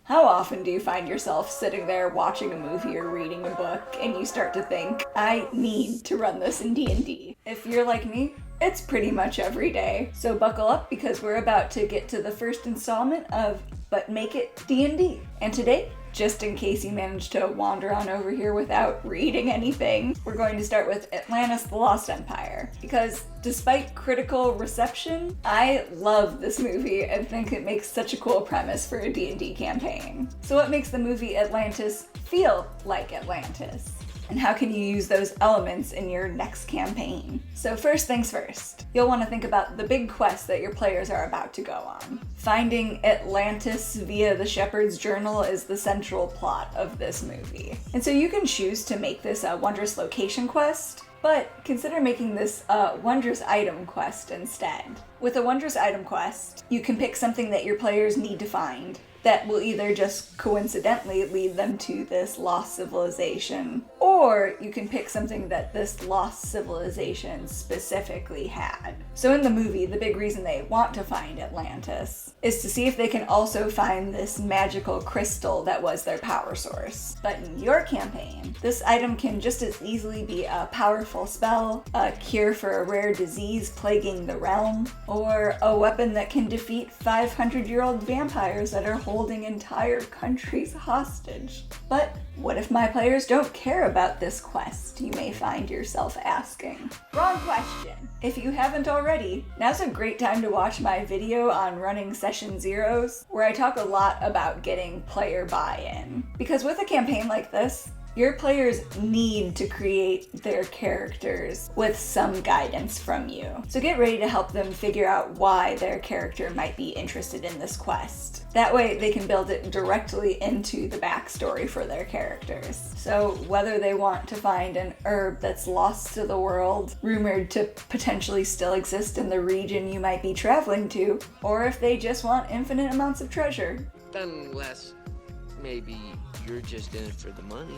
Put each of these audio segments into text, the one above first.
How often do you find yourself sitting there watching a movie or reading a book and you start to think, I need to run this in D&D? If you're like me, it's pretty much every day. So buckle up because we're about to get to the first installment of But Make It D&D. And today, just in case you managed to wander on over here without reading anything, we're going to start with Atlantis: The Lost Empire. Because despite critical reception, I love this movie and think it makes such a cool premise for a D&D campaign. So what makes the movie Atlantis feel like Atlantis? And how can you use those elements in your next campaign? So first things first, you'll want to think about the big quest that your players are about to go on. Finding Atlantis via the Shepherd's Journal is the central plot of this movie. And so you can choose to make this a Wondrous Location quest, but consider making this a Wondrous Item quest instead. With a Wondrous Item quest, you can pick something that your players need to find that will either just coincidentally lead them to this lost civilization, or you can pick something that this lost civilization specifically had. So in the movie, the big reason they want to find Atlantis is to see if they can also find this magical crystal that was their power source. But in your campaign, this item can just as easily be a powerful spell, a cure for a rare disease plaguing the realm, or a weapon that can defeat 500-year-old vampires that are holding entire countries hostage. But what if my players don't care about this quest, you may find yourself asking? Wrong question! If you haven't already, now's a great time to watch my video on running Session Zeros, where I talk a lot about getting player buy-in. Because with a campaign like this, your players need to create their characters with some guidance from you. So get ready to help them figure out why their character might be interested in this quest. That way they can build it directly into the backstory for their characters. So whether they want to find an herb that's lost to the world, rumored to potentially still exist in the region you might be traveling to, or if they just want infinite amounts of treasure. Unless maybe you're just in it for the money.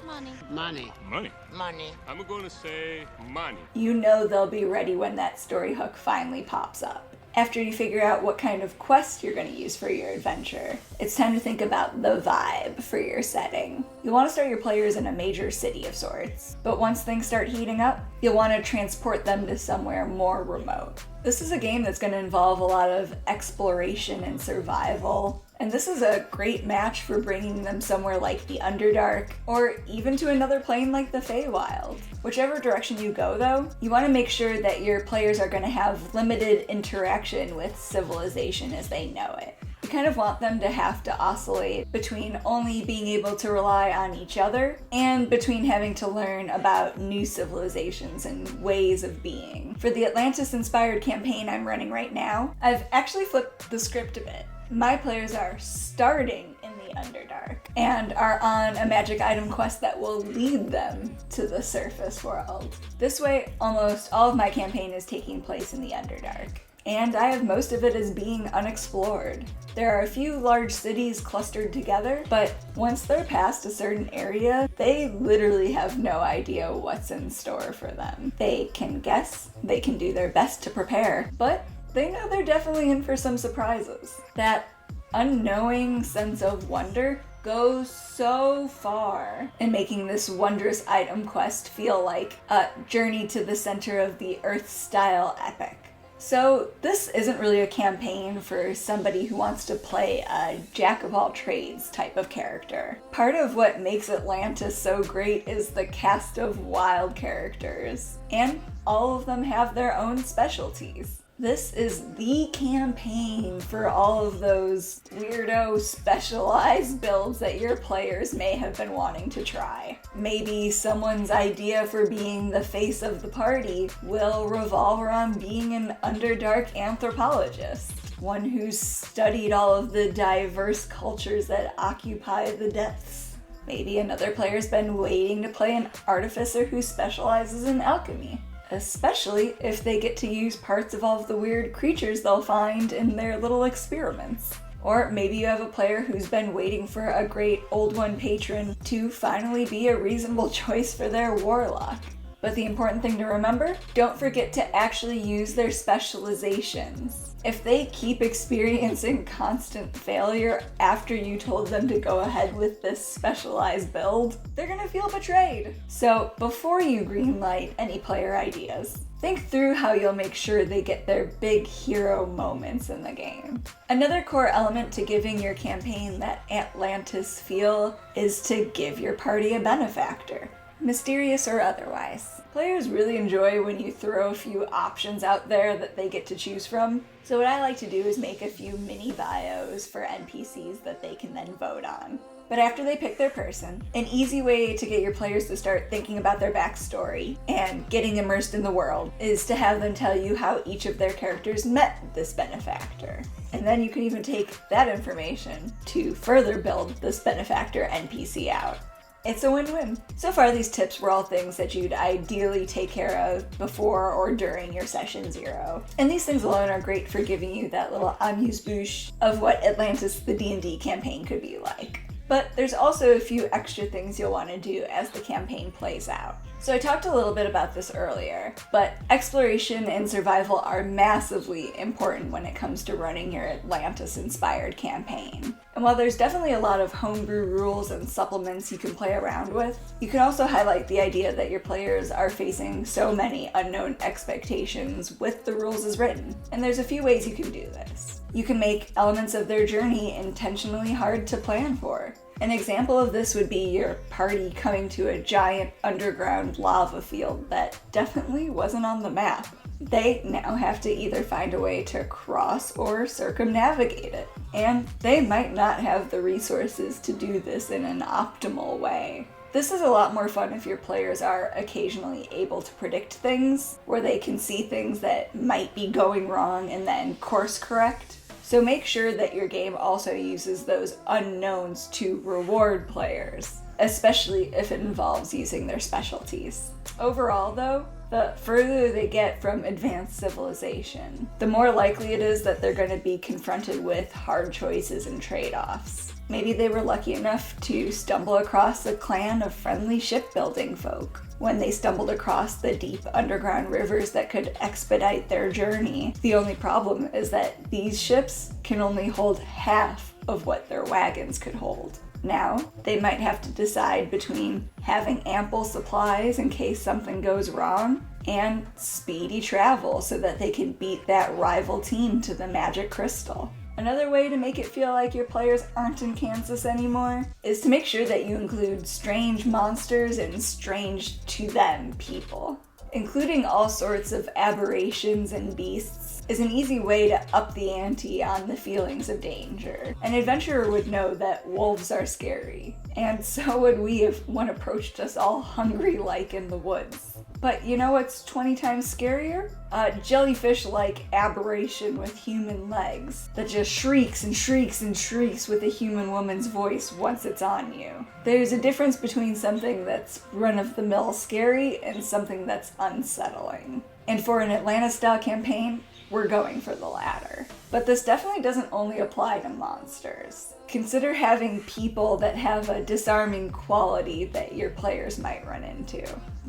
Money. Money. Money. Money. I'm gonna say money. You know they'll be ready when that story hook finally pops up. After you figure out what kind of quest you're going to use for your adventure, it's time to think about the vibe for your setting. You'll want to start your players in a major city of sorts, but once things start heating up, you'll want to transport them to somewhere more remote. This is a game that's going to involve a lot of exploration and survival, and this is a great match for bringing them somewhere like the Underdark, or even to another plane like the Feywild. Whichever direction you go though, you want to make sure that your players are going to have limited interaction with civilization as they know it. You kind of want them to have to oscillate between only being able to rely on each other and between having to learn about new civilizations and ways of being. For the Atlantis-inspired campaign I'm running right now, I've actually flipped the script a bit. My players are starting in the Underdark and are on a magic item quest that will lead them to the surface world. This way, almost all of my campaign is taking place in the Underdark, and I have most of it as being unexplored. There are a few large cities clustered together, but once they're past a certain area, they literally have no idea what's in store for them. They can guess, they can do their best to prepare, but they know they're definitely in for some surprises. That unknowing sense of wonder goes so far in making this wondrous item quest feel like a journey to the center of the Earth style epic. So this isn't really a campaign for somebody who wants to play a jack-of-all-trades type of character. Part of what makes Atlantis so great is the cast of wild characters, and all of them have their own specialties. This is the campaign for all of those weirdo specialized builds that your players may have been wanting to try. Maybe someone's idea for being the face of the party will revolve around being an Underdark anthropologist, one who's studied all of the diverse cultures that occupy the depths. Maybe another player's been waiting to play an artificer who specializes in alchemy, especially if they get to use parts of all of the weird creatures they'll find in their little experiments. Or maybe you have a player who's been waiting for a great Old One patron to finally be a reasonable choice for their warlock. But the important thing to remember, don't forget to actually use their specializations. If they keep experiencing constant failure after you told them to go ahead with this specialized build, they're gonna feel betrayed. So before you greenlight any player ideas, think through how you'll make sure they get their big hero moments in the game. Another core element to giving your campaign that Atlantis feel is to give your party a benefactor, mysterious or otherwise. Players really enjoy when you throw a few options out there that they get to choose from. So what I like to do is make a few mini bios for NPCs that they can then vote on. But after they pick their person, an easy way to get your players to start thinking about their backstory and getting immersed in the world is to have them tell you how each of their characters met this benefactor. And then you can even take that information to further build this benefactor NPC out. It's a win-win. So far, these tips were all things that you'd ideally take care of before or during your session 0. And these things alone are great for giving you that little amuse-bouche of what Atlantis the D&D campaign could be like. But there's also a few extra things you'll want to do as the campaign plays out. So I talked a little bit about this earlier, but exploration and survival are massively important when it comes to running your Atlantis-inspired campaign. And while there's definitely a lot of homebrew rules and supplements you can play around with, you can also highlight the idea that your players are facing so many unknown expectations with the rules as written. And there's a few ways you can do this. You can make elements of their journey intentionally hard to plan for. An example of this would be your party coming to a giant underground lava field that definitely wasn't on the map. They now have to either find a way to cross or circumnavigate it, and they might not have the resources to do this in an optimal way. This is a lot more fun if your players are occasionally able to predict things, where they can see things that might be going wrong and then course correct. So make sure that your game also uses those unknowns to reward players, especially if it involves using their specialties. Overall though, the further they get from advanced civilization, the more likely it is that they're going to be confronted with hard choices and trade-offs. Maybe they were lucky enough to stumble across a clan of friendly shipbuilding folk. When they stumbled across the deep underground rivers that could expedite their journey, the only problem is that these ships can only hold half of what their wagons could hold. Now, they might have to decide between having ample supplies in case something goes wrong and speedy travel so that they can beat that rival team to the magic crystal. Another way to make it feel like your players aren't in Kansas anymore is to make sure that you include strange monsters and strange to them people. Including all sorts of aberrations and beasts is an easy way to up the ante on the feelings of danger. An adventurer would know that wolves are scary, and so would we if one approached us all hungry like in the woods. But you know what's 20 times scarier? A jellyfish-like aberration with human legs that just shrieks and shrieks and shrieks with a human woman's voice once it's on you. There's a difference between something that's run-of-the-mill scary and something that's unsettling. And for an Atlantis-style campaign, we're going for the latter. But this definitely doesn't only apply to monsters. Consider having people that have a disarming quality that your players might run into.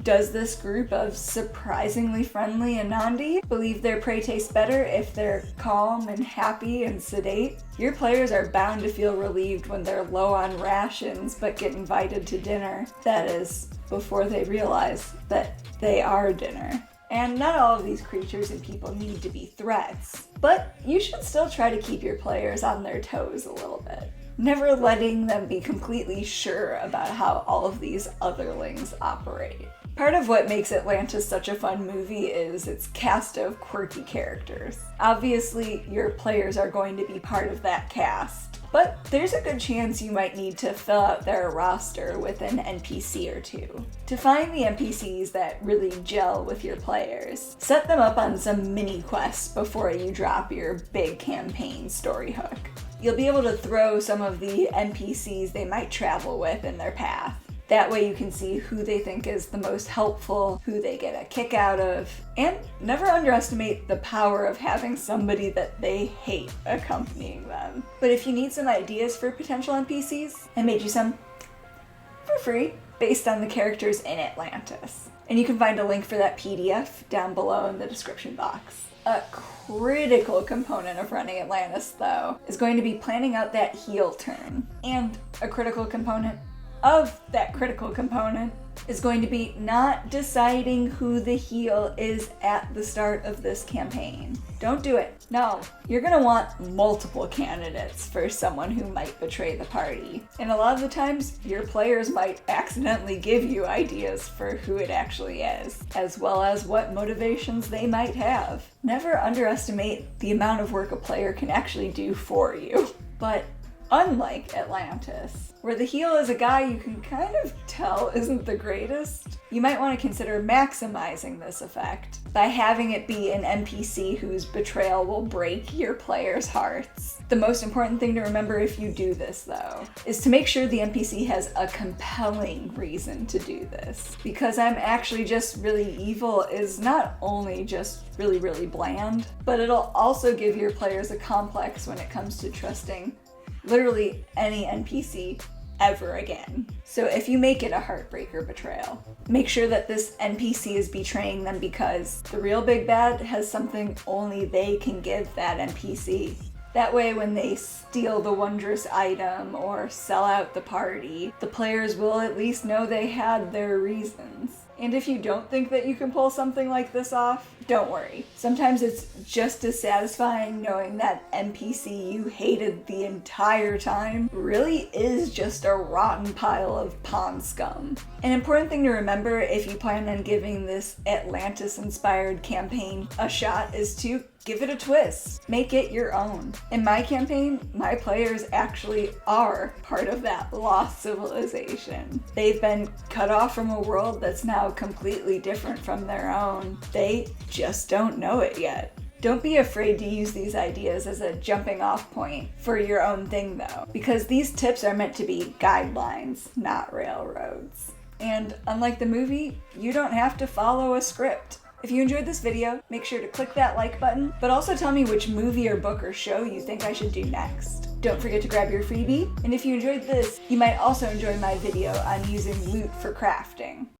Does this group of surprisingly friendly Anandi believe their prey tastes better if they're calm and happy and sedate? Your players are bound to feel relieved when they're low on rations but get invited to dinner. That is, before they realize that they are dinner. And not all of these creatures and people need to be threats, but you should still try to keep your players on their toes a little bit, never letting them be completely sure about how all of these otherlings operate. Part of what makes Atlantis such a fun movie is its cast of quirky characters. Obviously, your players are going to be part of that cast, but there's a good chance you might need to fill out their roster with an NPC or two. To find the NPCs that really gel with your players, set them up on some mini quests before you drop your big campaign story hook. You'll be able to throw some of the NPCs they might travel with in their path. That way you can see who they think is the most helpful, who they get a kick out of, and never underestimate the power of having somebody that they hate accompanying them. But if you need some ideas for potential NPCs, I made you some for free based on the characters in Atlantis. And you can find a link for that PDF down below in the description box. A critical component of running Atlantis, though, is going to be planning out that heel turn. And a critical component of that critical component is going to be not deciding who the heel is at the start of this campaign. Don't do it. No, you're gonna want multiple candidates for someone who might betray the party. And a lot of the times, your players might accidentally give you ideas for who it actually is, as well as what motivations they might have. Never underestimate the amount of work a player can actually do for you. But unlike Atlantis, where the heel is a guy you can kind of tell isn't the greatest, you might want to consider maximizing this effect by having it be an NPC whose betrayal will break your players' hearts. The most important thing to remember if you do this, though, is to make sure the NPC has a compelling reason to do this. Because I'm actually just really evil is not only just really, really bland, but it'll also give your players a complex when it comes to trusting literally any NPC ever again. So if you make it a heartbreaker betrayal, make sure that this NPC is betraying them because the real big bad has something only they can give that NPC. That way, when they steal the wondrous item or sell out the party, the players will at least know they had their reasons. And if you don't think that you can pull something like this off, don't worry. Sometimes it's just as satisfying knowing that NPC you hated the entire time really is just a rotten pile of pond scum. An important thing to remember if you plan on giving this Atlantis-inspired campaign a shot is to give it a twist. Make it your own. In my campaign, my players actually are part of that lost civilization. They've been cut off from a world that's now completely different from their own. They just don't know it yet. Don't be afraid to use these ideas as a jumping off point for your own thing, though, because these tips are meant to be guidelines, not railroads. And unlike the movie, you don't have to follow a script. If you enjoyed this video, make sure to click that like button, but also tell me which movie or book or show you think I should do next. Don't forget to grab your freebie, and if you enjoyed this, you might also enjoy my video on using loot for crafting.